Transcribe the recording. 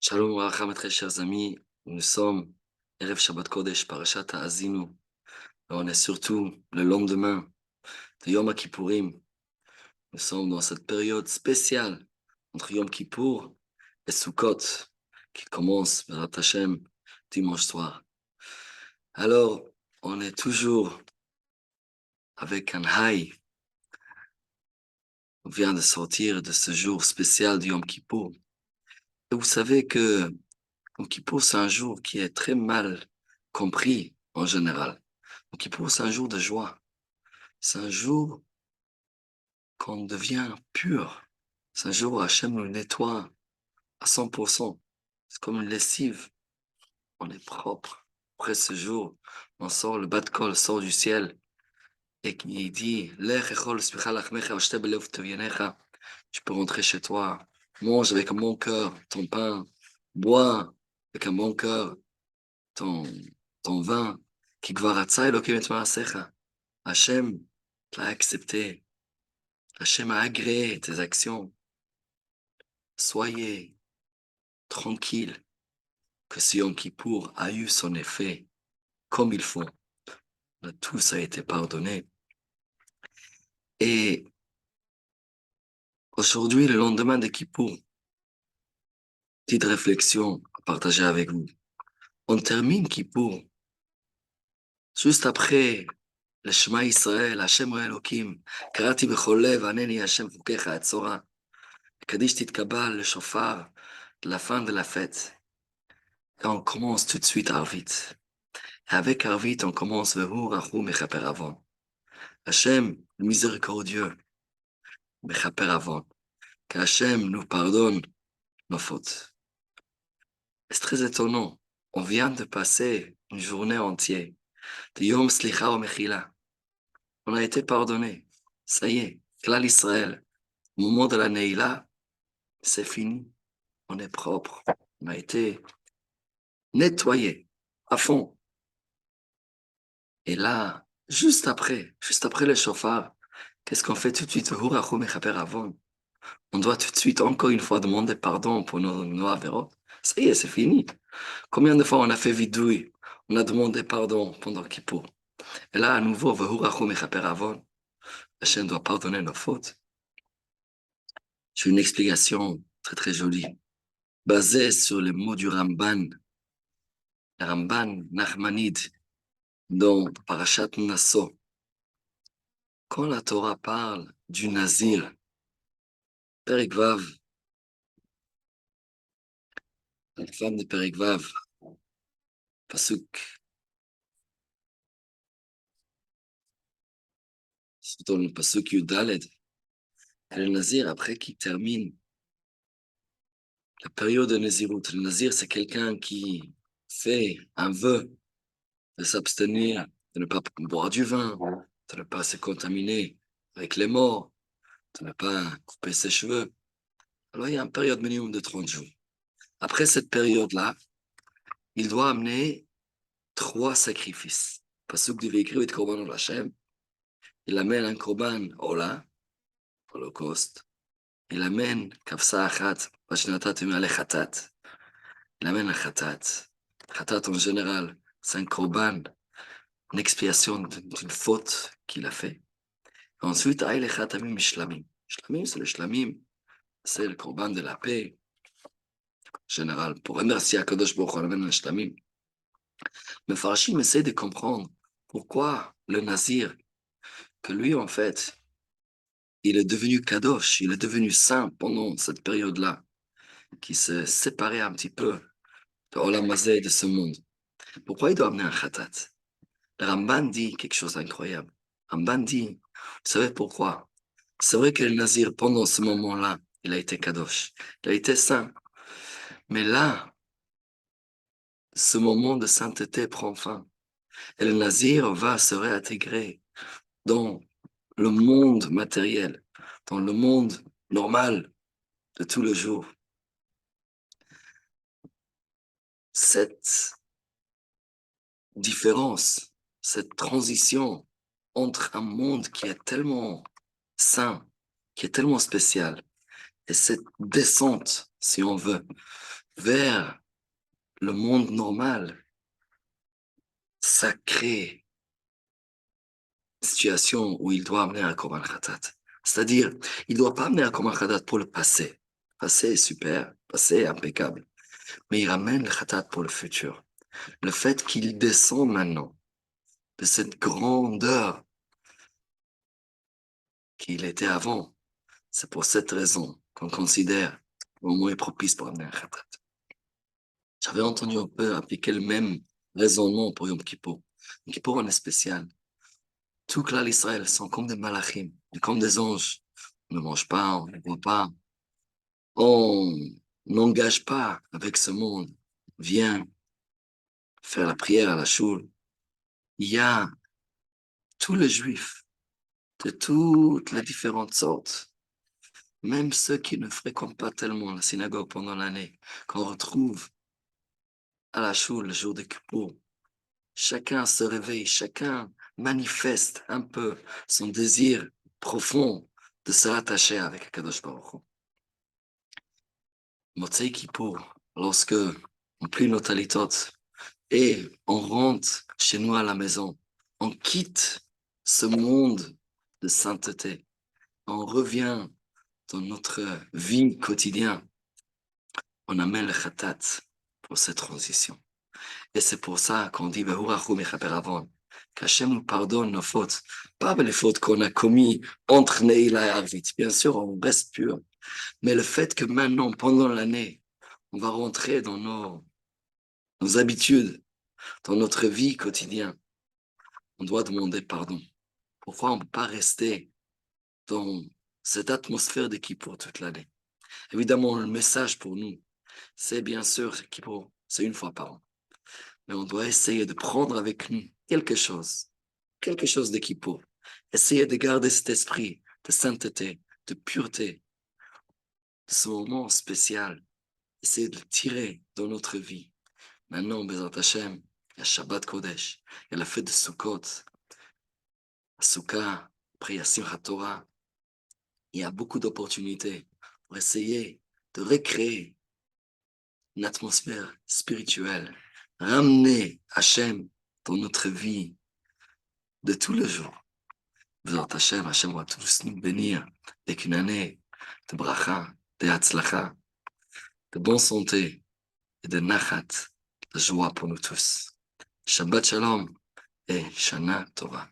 Shalom Ouracha, mes très chers amis. Nous sommes Erev Shabbat Kodesh, Parashat Ha'azinu. On est surtout le lendemain de Yom Kippourim. Nous sommes dans cette période spéciale entre Yom Kippour et Sukkot, qui commence, Bezrat Hashem, dimanche soir. Alors, on est toujours avec un high. On vient de sortir de ce jour spécial de Yom Kippour. Et vous savez que Yom Kippour, c'est un jour qui est très mal compris en général. Yom Kippour, c'est un jour de joie. C'est un jour qu'on devient pur. C'est un jour où Hachem nous nettoie à 100%. C'est comme une lessive. On est propre. Après ce jour, on sort, le bas de colle sort du ciel et il dit, Lech echol smicha lachmecha v'shte belev tevyenecha. Tu peux rentrer chez toi. Mange avec un bon cœur ton pain. Bois avec un bon cœur ton, ton vin. Ki kvar atza Elokim et maasecha. Hachem l'a accepté. Hachem a agréé tes actions. Soyez tranquille que ce Yom Kippour a eu son effet comme il faut. Tout ça a été pardonné. Et aujourd'hui, le lendemain de Kippour, petite réflexion à partager avec vous. On termine Kippour juste après le Shema Israël, Hashem הוא אלוקים, קראתי בכל לב, ענני השם חוקיך הצורה, קדיש תתקבל le shofar, la fin de la fête. Et on commence tout de suite Arvit. Et avec Arvit, on commence Vehu Rahu Mechaper Avon. Hachem, le miséricordieux, Mechaper Avon. Qu'Hachem nous pardonne nos fautes. C'est très étonnant. On vient de passer une journée entière de Yom Slicha ou Mechila. On a été pardonné. Ça y est, Klal Israël. Au moment de la Neila, c'est fini. On est propre. On a été nettoyé à fond. Et là, juste après le chauffard, qu'est-ce qu'on fait tout de suite? Hurachou Mechaper Avon. On doit tout de suite, encore une fois, demander pardon pour nos avérotes. Ça y est, c'est fini. Combien de fois on a fait vidouille? On a demandé pardon pendant Kippour. Et là, à nouveau, Vahurachou Mechaper Avon. Hachem doit pardonner nos fautes. J'ai une explication très très jolie, basée sur les mots du Ramban. Le Ramban Nachmanide, dans Parashat Nasso. Quand la Torah parle du Nazir, Perek Vav, la femme de Perek Vav, Pasuk, c'est dans le Pasuk Yudaled, et le Nazir, après qu'il termine la période de Nazirut, le Nazir, c'est quelqu'un qui fait un vœu de s'abstenir, de ne pas boire du vin, de ne pas se contaminer avec les morts, de ne pas couper ses cheveux. Alors, il y a une période minimum de 30 jours. Après cette période-là, il doit amener 3 sacrifices. Pasuk de Veikri et Korban al Hashem. Il amène un Korban Ola, Holocauste. Il amène Kafsa Achat, Vashnatat Umale Khatat. Il amène un Khatat. Khatat en général, c'est un Korban, une expiation d'une faute qu'il a fait. Ensuite, Aïe le Khatamim Shlamim. Shlamim, c'est le Shlamim, c'est le Korban de la paix, en général. Pour remercier Akadosh Baruch Hu, on amène un Shlamim. Mais Farshim essaie de comprendre pourquoi le Nazir, que lui, en fait, il est devenu Kadosh, il est devenu saint pendant cette période-là, qui s'est séparé un petit peu de Olam Hazeh, de ce monde. Pourquoi il doit amener un Khatat? Le Ramban dit quelque chose d'incroyable. Ramban dit, vous savez pourquoi? C'est vrai que le Nazir, pendant ce moment-là, il a été Kadosh, il a été saint. Mais là, ce moment de sainteté prend fin. Et le Nazir va se réintégrer dans le monde matériel, dans le monde normal de tous les jours. Cette différence, cette transition entre un monde qui est tellement sain, qui est tellement spécial, Et cette descente, si on veut, vers le monde normal, ça crée une situation où il doit amener un Korban Khatat. C'est-à-dire, il ne doit pas amener un Korban Khatat pour le passé. Le passé est super, le passé est impeccable. Mais il ramène le Khatat pour le futur. Le fait qu'il descend maintenant de cette grandeur qu'il était avant, c'est pour cette raison qu'on considère le moment est propice pour amener un Khatat. J'avais entendu un peu appliquer le même raisonnement pour Yom Kippour. Yom Kippour, on est spécial. Tout Klal Israël sont comme des malachim, comme des anges. On ne mange pas, on ne boit pas. On n'engage pas avec ce monde. Viens faire la prière à la choule. Il y a tous les juifs de toutes les différentes sortes, même ceux qui ne fréquentent pas tellement la synagogue pendant l'année, qu'on retrouve à la choule le jour de Kippour. Chacun se réveille, chacun manifeste un peu son désir profond de se rattacher avec Kadosh Baruch Hu. Motzei Kippour, lorsque on plie nos talitot et on rentre chez nous à la maison, on quitte ce monde de sainteté, on revient dans notre vie quotidienne, on amène le khatat pour cette transition. Et c'est pour ça qu'on dit qu'Hachem nous pardonne nos fautes, pas les fautes qu'on a commises entre Neila et Arvit. Bien sûr, on reste pur, mais le fait que maintenant, pendant l'année, on va rentrer dans nos habitudes, dans notre vie quotidienne, on doit demander pardon. Pourquoi on ne peut pas rester dans cette atmosphère de Kippour toute l'année? Évidemment, le message pour nous, c'est bien sûr Kippour, c'est une fois par an. Mais on doit essayer de prendre avec nous quelque chose de Kippour. Essayer de garder cet esprit de sainteté, de pureté, de ce moment spécial. Essayer de le tirer dans notre vie. Maintenant, Bezat Hashem, il y a Shabbat Kodesh, il y a la fête de Sukkot, Sukkah, après il y a Simchat Torah. Il y a beaucoup d'opportunités pour essayer de recréer une atmosphère spirituelle, ramener Hachem dans notre vie de tous les jours. Bezat Hashem, Hachem va tous nous bénir avec une année de bracha, de hatzlacha, de bonne santé et de nachat, de joie pour nous tous. Shabbat Shalom et Shana Tova.